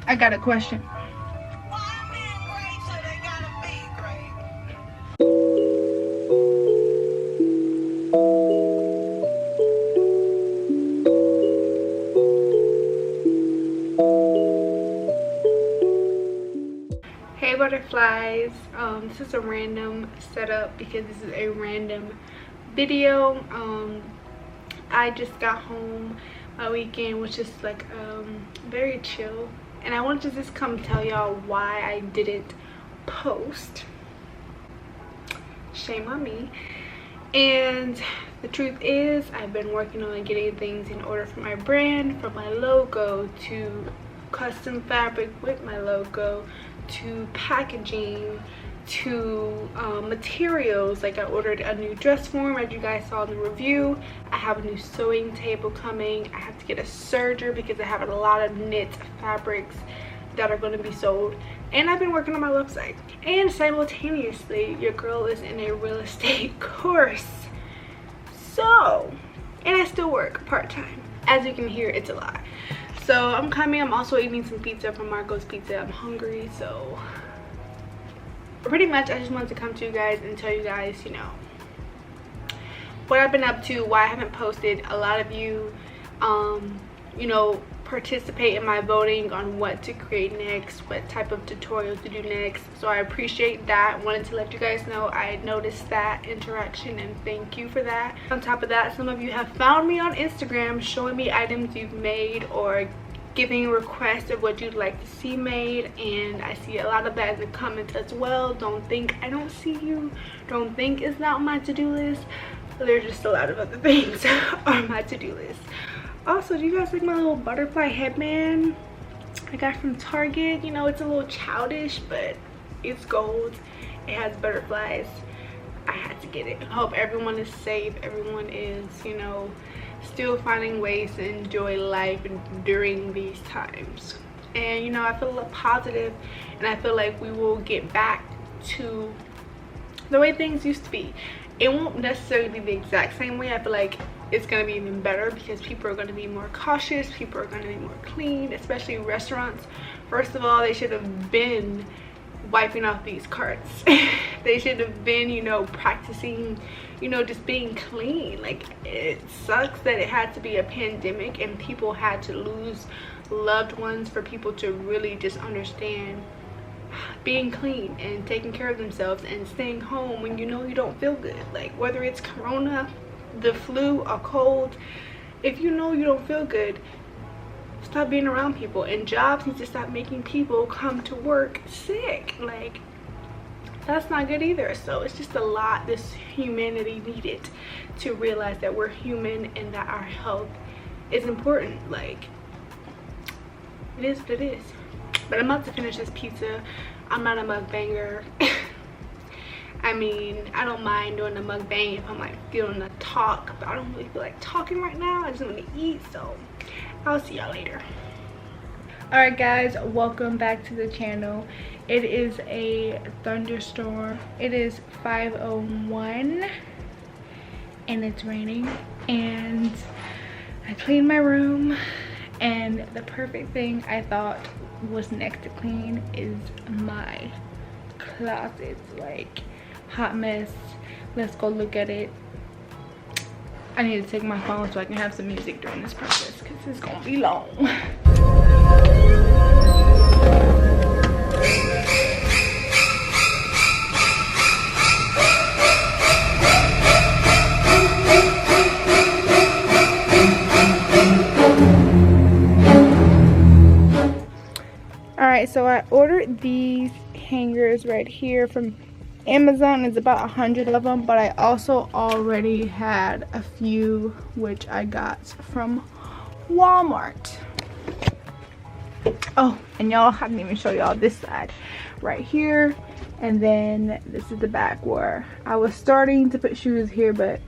I got a question. Hey butterflies, this is a random setup because this is a random video. I just got home. My weekend was just like very chill, and I wanted to just come tell y'all why I didn't post. Shame on me. And the truth is, I've been working on getting things in order for my brand, from my logo to custom fabric with my logo to packaging to materials. Like I ordered a new dress form, as you guys saw in the review. I have a new sewing table coming. I have to get a serger because I have a lot of knit fabrics that are going to be sold, and I've been working on my website. And simultaneously, your girl is in a real estate course, so, and I still work part-time. As you can hear, it's a lot. So I'm coming. I'm also eating some pizza from Marco's Pizza. I'm hungry, so pretty much I just wanted to come to you guys and tell you guys, you know, what I've been up to, why I haven't posted. A lot of you you know, participate in my voting on what to create next, what type of tutorials to do next, so I appreciate that. Wanted to let you guys know I noticed that interaction, and thank you for that. On top of that, some of you have found me on Instagram showing me items you've made or giving requests of what you'd like to see made, and I see a lot of that in the comments as well. Don't think I don't see you. Don't think it's not on my to-do list. There's just a lot of other things on my to-do list. Also, do you guys like my little butterfly headband I got from Target? You know, it's a little childish, but it's gold. It has butterflies. I had to get it. I hope everyone is safe. Everyone is, you know, still finding ways to enjoy life during these times. And, you know, I feel a little positive, and I feel like we will get back to the way things used to be. It won't necessarily be the exact same way. I feel like it's going to be even better because people are going to be more cautious. People are going to be more clean, especially restaurants. First of all, they should have been wiping off these carts. They should have been, you know, practicing, you know, just being clean. Like, it sucks that it had to be a pandemic and people had to lose loved ones for people to really just understand being clean and taking care of themselves and staying home when you know you don't feel good. Like, whether it's corona, the flu, a cold, if you know you don't feel good, stop being around people. And jobs need to stop making people come to work sick. Like, that's not good either. So it's just a lot this humanity needed to realize that we're human and that our health is important. Like, it is what it is. But I'm about to finish this pizza. I'm not a mukbanger. I mean, I don't mind doing a mukbang if I'm like feeling to talk, but I don't really feel like talking right now. I just want to eat, so I'll see y'all later. Alright guys, welcome back to the channel. It is a thunderstorm. It is 5:01 and it's raining, and I cleaned my room, and the perfect thing I thought was next to clean is my closet. Like, hot mess. Let's go look at it. I need to take my phone so I can have some music during this process because it's gonna be long. Alright, so I ordered these hangers right here from Amazon. It's about 100 of them, but I also already had a few which I got from Walmart. Oh, and y'all, I didn't even show y'all this side right here, and then this is the back where I was starting to put shoes here, but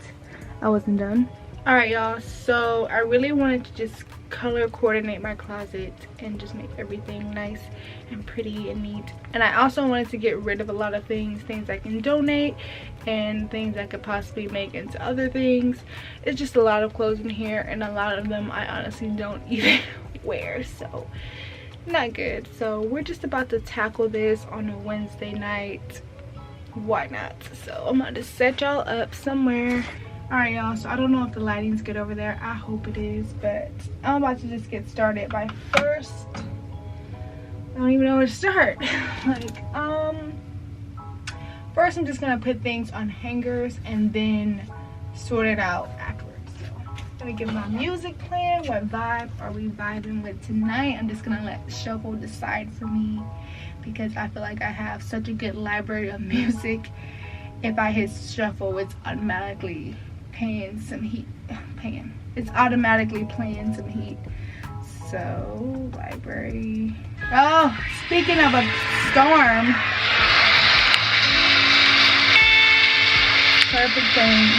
I wasn't done. All right, y'all, so I really wanted to just color coordinate my closet and just make everything nice and pretty and neat. And I also wanted to get rid of a lot of things I can donate and things I could possibly make into other things. It's just a lot of clothes in here, and a lot of them I honestly don't even wear, so not good. So we're just about to tackle this on a Wednesday night. Why not? So I'm about to set y'all up somewhere. All right, y'all, so I don't know if the lighting's good over there. I hope it is, but I'm about to just get started by first, I don't even know where to start. First I'm just gonna put things on hangers and then sort it out afterwards. So I'm gonna give my music plan. What vibe are we vibing with tonight? I'm just gonna let Shuffle decide for me, because I feel like I have such a good library of music. If I hit shuffle, it's automatically paying some heat. It's automatically playing some heat. So library. Oh, speaking of a storm, perfect thing.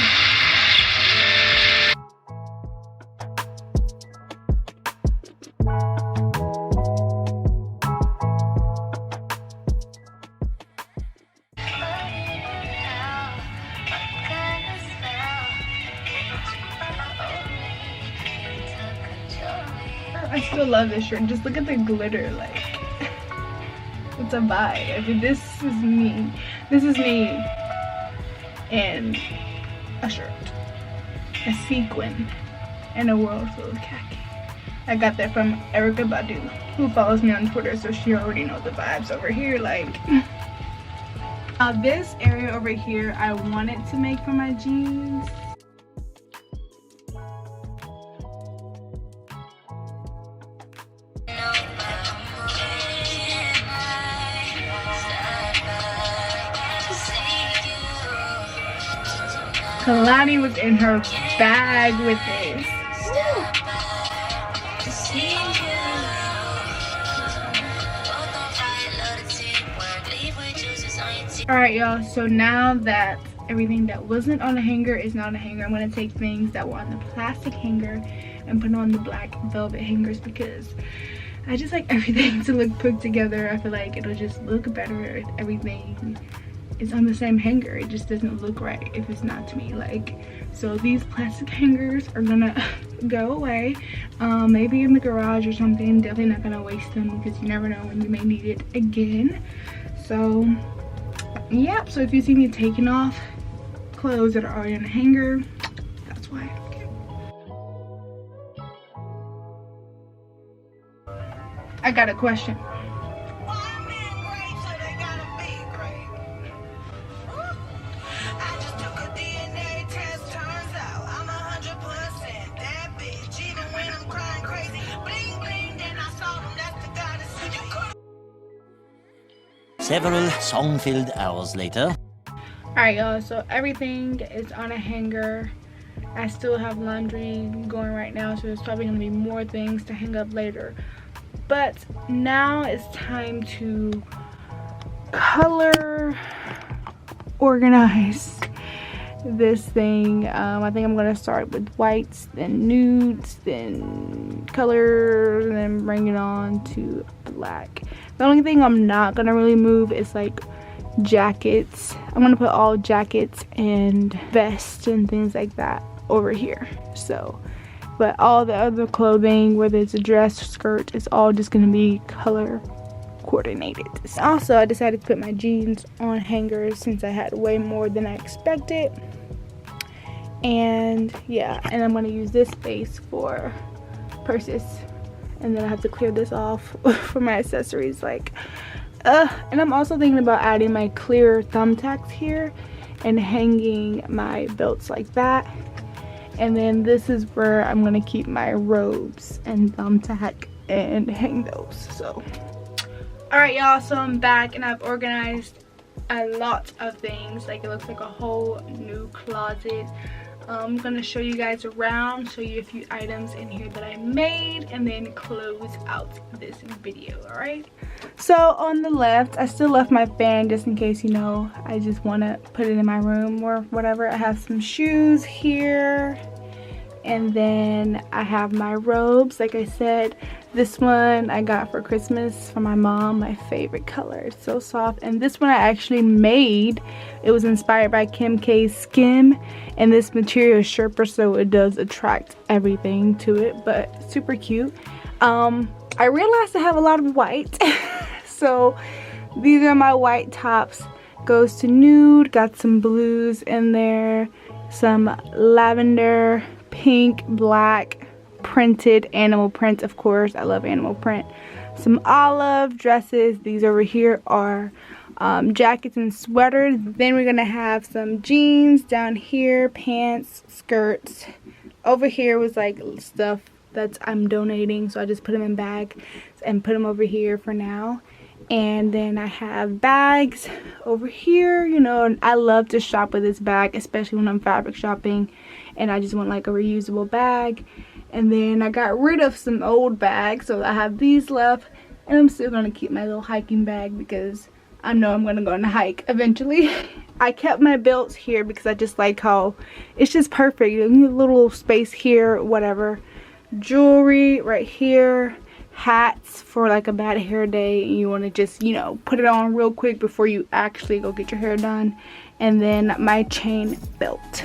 I still love this shirt. Just look at the glitter, like it's a vibe. I mean, this is me. This is me in a shirt, a sequin, and a world full of khaki. I got that from Erica Badu, who follows me on Twitter, so she already knows the vibes over here. Like this area over here, I wanted to make for my jeans. Kalani was in her bag with this. Alright, y'all, so now that everything that wasn't on a hanger is not on a hanger, I'm going to take things that were on the plastic hanger and put on the black velvet hangers, because I just like everything to look put together. I feel like it'll just look better if everything is on the same hanger. It just doesn't look right if it's not to me. Like, so these plastic hangers are gonna go away, maybe in the garage or something. Definitely not gonna waste them, because you never know when you may need it again. So yeah, so if you see me taking off clothes that are already on a hanger, that's why. I got a question. Several song-filled hours later. Alright, y'all, so everything is on a hanger. I still have laundry going right now, so there's probably going to be more things to hang up later. But now it's time to color organize this thing. I think I'm going to start with whites, then nudes, then color, and then bring it on to black. The only thing I'm not going to really move is like jackets. I'm going to put all jackets and vests and things like that over here. So, but all the other clothing, whether it's a dress, skirt, it's all just going to be color coordinated. Also, I decided to put my jeans on hangers since I had way more than I expected. And yeah, and I'm going to use this space for purses, and then I have to clear this off for my accessories. Like and I'm also thinking about adding my clear thumbtacks here and hanging my belts like that. And then this is where I'm going to keep my robes and thumbtack and hang those. So alright, y'all, so I'm back and I've organized a lot of things. Like, it looks like a whole new closet. I'm gonna show you guys around, show you a few items in here that I made, and then close out this video. All right, so on the left, I still left my fan just in case, you know, I just want to put it in my room or whatever. I have some shoes here, And then I have my robes. Like I said, this one I got for Christmas from my mom. My favorite color. It's so soft. And this one I actually made. It was inspired by Kim K's Skim. And this material is Sherpa, so it does attract everything to it. But super cute. I realized I have a lot of white. So these are my white tops. Goes to nude. Got some blues in there. Some lavender, pink, black, printed, animal print, of course. I love animal print. Some olive dresses. These over here are jackets and sweaters. Then we're gonna have some jeans down here, pants, skirts. Over here was like stuff that I'm donating, so I just put them in bags and put them over here for now. And then I have bags over here, you know, and I love to shop with this bag, especially when I'm fabric shopping and I just want like a reusable bag. And then I got rid of some old bags, so I have these left, and I'm still gonna keep my little hiking bag because I know I'm gonna go on a hike eventually. I kept my belts here because I just like how it's just perfect. You need a little space here, whatever. Jewelry right here. Hats for like a bad hair day and you want to just, you know, put it on real quick before you actually go get your hair done. And then my chain belt.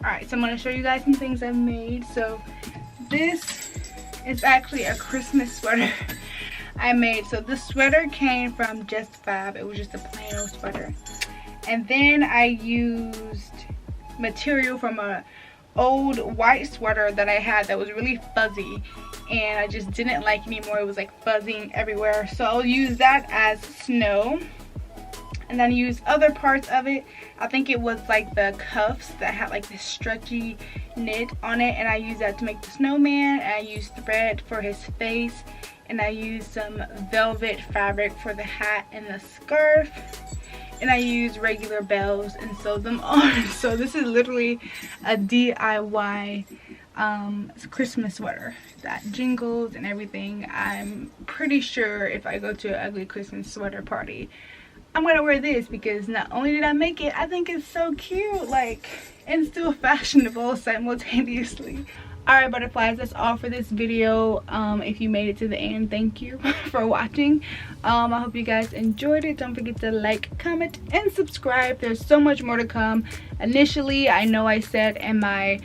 Alright, so I'm going to show you guys some things I've made. So this is actually a Christmas sweater I made. So the sweater came from Just Fab. It was just a plain old sweater. And then I used material from a old white sweater that I had that was really fuzzy and I just didn't like anymore. It was like fuzzing everywhere, so I'll use that as snow. And then use other parts of it. I think it was like the cuffs that had like this stretchy knit on it, and I used that to make the snowman. And I used thread for his face, and I used some velvet fabric for the hat and the scarf. And I used regular bells and sewed them on. So this is literally a DIY Christmas sweater that jingles and everything. I'm pretty sure if I go to an ugly Christmas sweater party, I'm gonna wear this because not only did I make it, I think it's so cute, like, and still fashionable simultaneously. Alright, butterflies, that's all for this video. If you made it to the end, thank you for watching. I hope you guys enjoyed it. Don't forget to like, comment, and subscribe. There's so much more to come. Initially, I know I said in my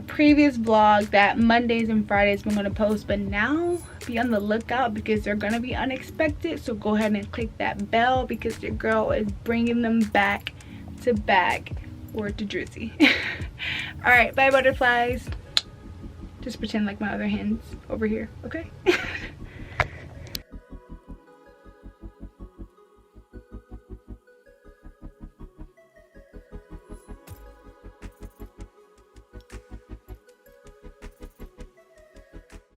previous vlog that Mondays and Fridays I'm going to post, but now be on the lookout because they're going to be unexpected. So go ahead and click that bell because your girl is bringing them back to back. Word to Drizzy. Alright, bye butterflies. Just pretend like my other hands over here, okay?